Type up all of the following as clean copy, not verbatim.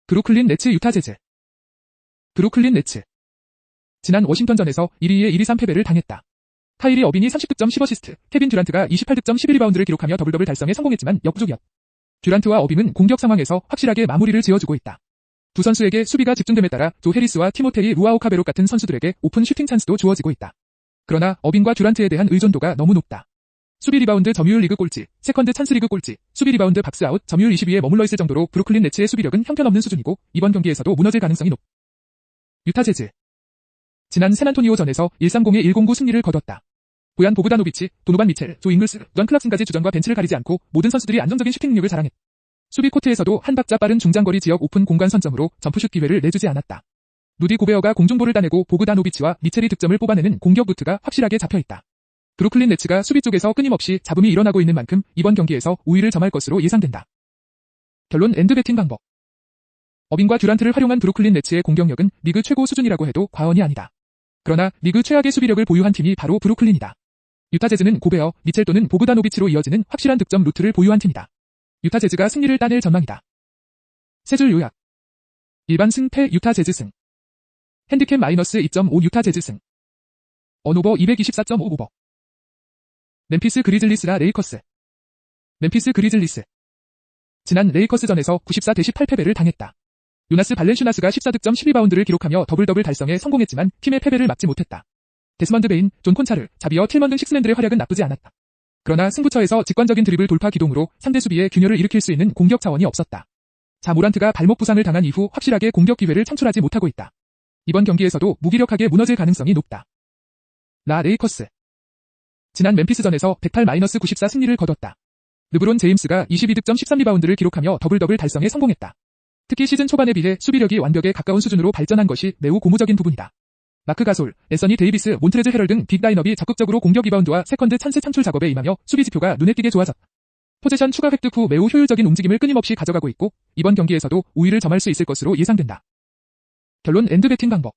브루클린 네츠 유타 재즈. 브루클린 네츠. 지난 워싱턴전에서 1위에 1-2-3 패배를 당했다. 카이리 어빈이 30득점 10어시스트, 케빈 듀란트가 28득점 11리바운드를 기록하며 더블더블 달성에 성공했지만 역부족이었다. 듀란트와 어빈은 공격 상황에서 확실하게 마무리를 지어주고 있다. 두 선수에게 수비가 집중됨에 따라 조 해리스와 티모테이 루아우카베로 같은 선수들에게 오픈 슈팅 찬스도 주어지고 있다. 그러나 어빈과 듀란트에 대한 의존도가 너무 높다. 수비 리바운드 점유율 리그 꼴찌, 세컨드 찬스 리그 꼴찌, 수비 리바운드 박스아웃 점유율 20위에 머물러 있을 정도로 브루클린 네츠의 수비력은 형편없는 수준이고 이번 경기에서도 무너질 가능성이 높다. 유타 재즈. 지난 샌안토니오전에서 130에 109 승리를 거뒀다. 보얀 보그다노비치, 도노반 미첼, 조 잉글스, 전 클락슨까지 주전과 벤치를 가리지 않고 모든 선수들이 안정적인 슈팅 능력을 자랑했다. 수비 코트에서도 한 박자 빠른 중장거리 지역 오픈 공간 선점으로 점프슛 기회를 내주지 않았다. 누디 고베어가 공중볼을 따내고 보그다노비치와 미첼이 득점을 뽑아내는 공격 루트가 확실하게 잡혀있다. 브루클린 네츠가 수비 쪽에서 끊임없이 잡음이 일어나고 있는 만큼 이번 경기에서 우위를 점할 것으로 예상된다. 결론 엔드 배팅 방법. 어빈과 듀란트를 활용한 브루클린 네츠의 공격력은 리그 최고 수준이라고 해도 과언이 아니다. 그러나 리그 최악의 수비력을 보유한 팀이 바로 브루클린이다. 유타 재즈는 고베어, 미첼 또는 보그다노비치로 이어지는 확실한 득점 루트를 보유한 팀이다. 유타 재즈가 승리를 따낼 전망이다. 세 줄 요약. 일반 승패 유타 재즈 승. 핸디캡 마이너스 2.5 유타 재즈 승. 언오버 224.5 오버. 멤피스 그리즐리스라 레이커스. 멤피스 그리즐리스. 지난 레이커스전에서 94-18 패배를 당했다. 요나스 발렌슈나스가 14득점 12리바운드를 기록하며 더블더블 달성에 성공했지만 팀의 패배를 막지 못했다. 데스먼드 베인, 존 콘차르, 자비어 틸먼 등 식스맨들의 활약은 나쁘지 않았다. 그러나 승부처에서 직관적인 드리블 돌파 기동으로 상대 수비에 균열을 일으킬 수 있는 공격 자원이 없었다. 자 모란트가 발목 부상을 당한 이후 확실하게 공격 기회를 창출하지 못하고 있다. 이번 경기에서도 무기력하게 무너질 가능성이 높다. 라 레이커스. 지난 멤피스전에서 108-94 승리를 거뒀다. 르브론 제임스가 22득점 13리바운드를 기록하며 더블더블 달성에 성공했다. 특히 시즌 초반에 비해 수비력이 완벽에 가까운 수준으로 발전한 것이 매우 고무적인 부분이다. 마크 가솔, 앤서니 데이비스, 몬트레즈 헤럴 등 빅라인업이 적극적으로 공격 리바운드와 세컨드 찬스 창출 작업에 임하며 수비 지표가 눈에 띄게 좋아졌다. 포제션 추가 획득 후 매우 효율적인 움직임을 끊임없이 가져가고 있고 이번 경기에서도 우위를 점할 수 있을 것으로 예상된다. 결론 엔드 배팅 방법.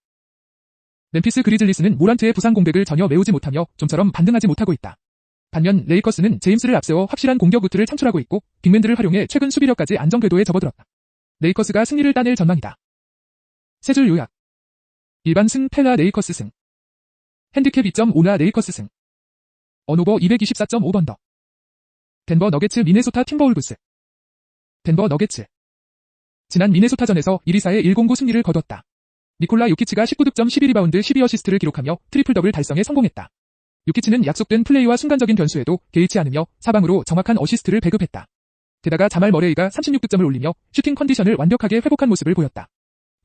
멤피스 그리즐리스는 모란트의 부상 공백을 전혀 메우지 못하며 좀처럼 반등하지 못하고 있다. 반면 레이커스는 제임스를 앞세워 확실한 공격 루트를 창출하고 있고 빅맨들을 활용해 최근 수비력까지 안정 궤도에 접어들었다. 레이커스가 승리를 따낼 전망이다. 세 줄 요약. 일반 승 패라 레이커스 승. 핸디캡 2.5나 레이커스 승. 언오버 224.5번더. 덴버 너게츠 미네소타 팀버울브스. 덴버 너게츠. 지난 미네소타전에서 1-2-4의 109 승리를 거뒀다. 니콜라 요키치가 19득점 12리바운드 12어시스트를 기록하며 트리플 더블 달성에 성공했다. 요키치는 약속된 플레이와 순간적인 변수에도 개의치 않으며 사방으로 정확한 어시스트를 배급했다. 게다가 자말 머레이가 36득점을 올리며 슈팅 컨디션을 완벽하게 회복한 모습을 보였다.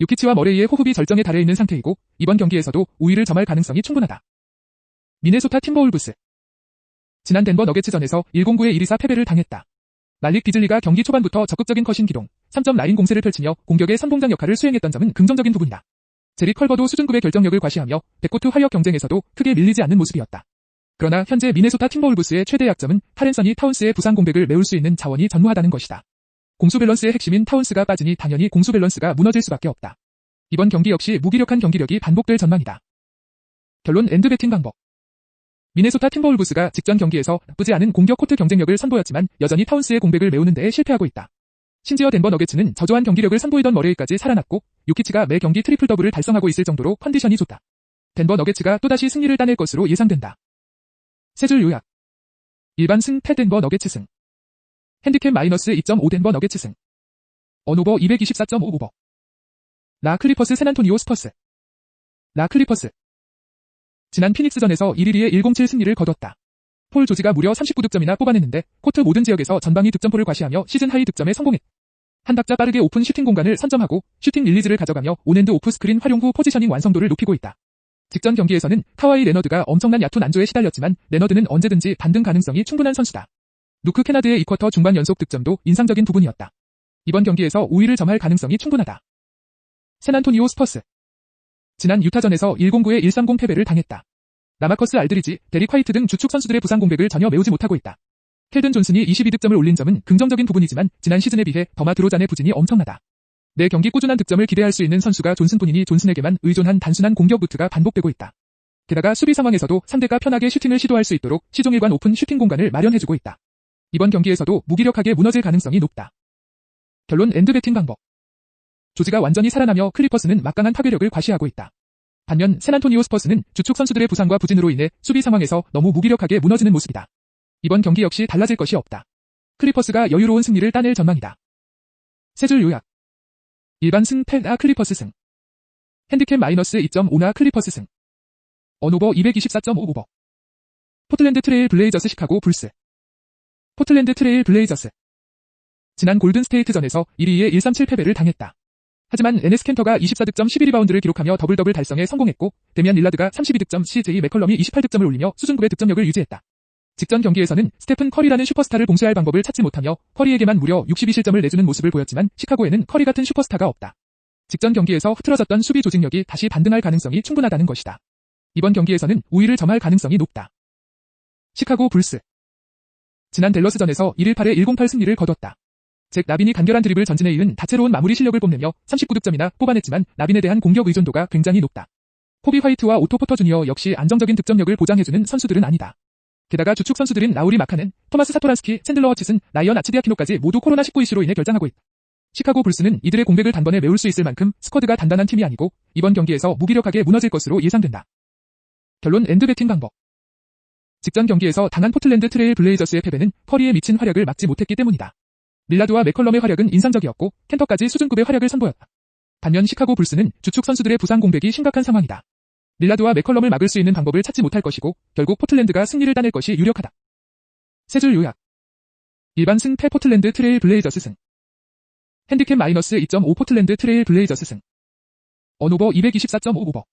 요키치와 머레이의 호흡이 절정에 달해 있는 상태이고 이번 경기에서도 우위를 점할 가능성이 충분하다. 미네소타 팀버울브스. 지난 덴버 너게츠전에서 109의 1-2-4 패배를 당했다. 말릭 비즐리가 경기 초반부터 적극적인 컷인 기동, 3점 라인 공세를 펼치며 공격의 선봉장 역할을 수행했던 점은 긍정적인 부분이다. 제리 컬버도 수준급의 결정력을 과시하며 백코트 화력 경쟁에서도 크게 밀리지 않는 모습이었다. 그러나 현재 미네소타 팀버울브스의 최대 약점은 카렌서니 타운스의 부상 공백을 메울 수 있는 자원이 전무하다는 것이다. 공수 밸런스의 핵심인 타운스가 빠지니 당연히 공수 밸런스가 무너질 수밖에 없다. 이번 경기 역시 무기력한 경기력이 반복될 전망이다. 결론 엔드 배팅 방법. 미네소타 팀버울브스가 직전 경기에서 나쁘지 않은 공격 코트 경쟁력을 선보였지만 여전히 타운스의 공백을 메우는 데에 실패하고 있다. 심지어 덴버 너게츠는 저조한 경기력을 선보이던 머레이까지 살아났고 요키치가 매 경기 트리플 더블을 달성하고 있을 정도로 컨디션이 좋다. 덴버 너게츠가 또다시 승리를 따낼 것으로 예상된다. 세 줄 요약. 일반 승 패 덴버 너게츠 승. 핸디캡 마이너스 2.5 덴버 너게츠 승. 언오버 224.5 오버. 라 클리퍼스 샌안토니오 스퍼스. 라 클리퍼스. 지난 피닉스전에서 1-1-2의 107 승리를 거뒀다. 폴 조지가 무려 39득점이나 뽑아냈는데 코트 모든 지역에서 전방위 득점포를 과시하며 시즌 하이 득점에 성공했다. 한 박자 빠르게 오픈 슈팅 공간을 선점하고 슈팅 릴리즈를 가져가며 온핸드 오프 스크린 활용 후 포지셔닝 완성도를 높이고 있다. 직전 경기에서는 카와이 레너드가 엄청난 얕은 안조에 시달렸지만 레너드는 언제든지 반등 가능성이 충분한 선수다. 루크 케나드의 이쿼터 중반 연속 득점도 인상적인 부분이었다. 이번 경기에서 우위를 점할 가능성이 충분하다. 샌안토니오 스퍼스. 지난 유타전에서 109의 130 패배를 당했다. 라마커스 알드리지, 데릭 화이트 등 주축 선수들의 부상 공백을 전혀 메우지 못하고 있다. 켈든 존슨이 22득점을 올린 점은 긍정적인 부분이지만 지난 시즌에 비해 더마 드로잔의 부진이 엄청나다. 매 경기 꾸준한 득점을 기대할 수 있는 선수가 존슨뿐이니 존슨에게만 의존한 단순한 공격 루트가 반복되고 있다. 게다가 수비 상황에서도 상대가 편하게 슈팅을 시도할 수 있도록 시종일관 오픈 슈팅 공간을 마련해주고 있다. 이번 경기에서도 무기력하게 무너질 가능성이 높다. 결론 엔드 배팅 방법. 조지가 완전히 살아나며 클리퍼스는 막강한 파괴력을 과시하고 있다. 반면 샌안토니오 스퍼스는 주축 선수들의 부상과 부진으로 인해 수비 상황에서 너무 무기력하게 무너지는 모습이다. 이번 경기 역시 달라질 것이 없다. 클리퍼스가 여유로운 승리를 따낼 전망이다. 세 줄 요약. 일반 승 8나 클리퍼스 승. 핸디캡 마이너스 2.5나 클리퍼스 승. 언오버 224.5 오버. 포틀랜드 트레일 블레이저스 시카고 불스. 포틀랜드 트레일 블레이저스. 지난 골든 스테이트전에서 1위의 1-3-7 패배를 당했다. 하지만 에네스 캔터가 24득점 12리바운드를 기록하며 더블더블 달성에 성공했고 데미안 릴라드가 32득점, CJ 맥컬럼이 28득점을 올리며 수준급의 득점력을 유지했다. 직전 경기에서는 스테픈 커리라는 슈퍼스타를 봉쇄할 방법을 찾지 못하며 커리에게만 무려 62실점을 내주는 모습을 보였지만 시카고에는 커리 같은 슈퍼스타가 없다. 직전 경기에서 흐트러졌던 수비 조직력이 다시 반등할 가능성이 충분하다는 것이다. 이번 경기에서는 우위를 점할 가능성이 높다. 시카고 불스. 지난 댈러스전에서 1일 8에 108 승리를 거뒀다. 잭 라빈이 간결한 드리블 전진에 이은 다채로운 마무리 실력을 뽐내며 39득점이나 뽑아냈지만 라빈에 대한 공격 의존도가 굉장히 높다. 코비 화이트와 오토 포터 주니어 역시 안정적인 득점력을 보장해주는 선수들은 아니다. 게다가 주축 선수들인 라우리 마카넨, 토마스 사토란스키, 샌들러 허치슨, 라이언 아츠디아키노까지 모두 코로나19 이슈로 인해 결장하고 있다. 시카고 불스는 이들의 공백을 단번에 메울 수 있을 만큼 스쿼드가 단단한 팀이 아니고 이번 경기에서 무기력하게 무너질 것으로 예상된다. 결론 엔드 배팅 방법. 직전 경기에서 당한 포틀랜드 트레일 블레이저스의 패배는 커리의 미친 활약을 막지 못했기 때문이다. 릴라드와 맥컬럼의 활약은 인상적이었고 캔터까지 수준급의 활약을 선보였다. 반면 시카고 불스는 주축 선수들의 부상 공백이 심각한 상황이다. 릴라드와 맥컬럼을 막을 수 있는 방법을 찾지 못할 것이고 결국 포틀랜드가 승리를 따낼 것이 유력하다. 세 줄 요약. 일반 승 8 포틀랜드 트레일 블레이저스 승. 핸디캡 마이너스 2.5 포틀랜드 트레일 블레이저스 승. 언오버 224.5 오버.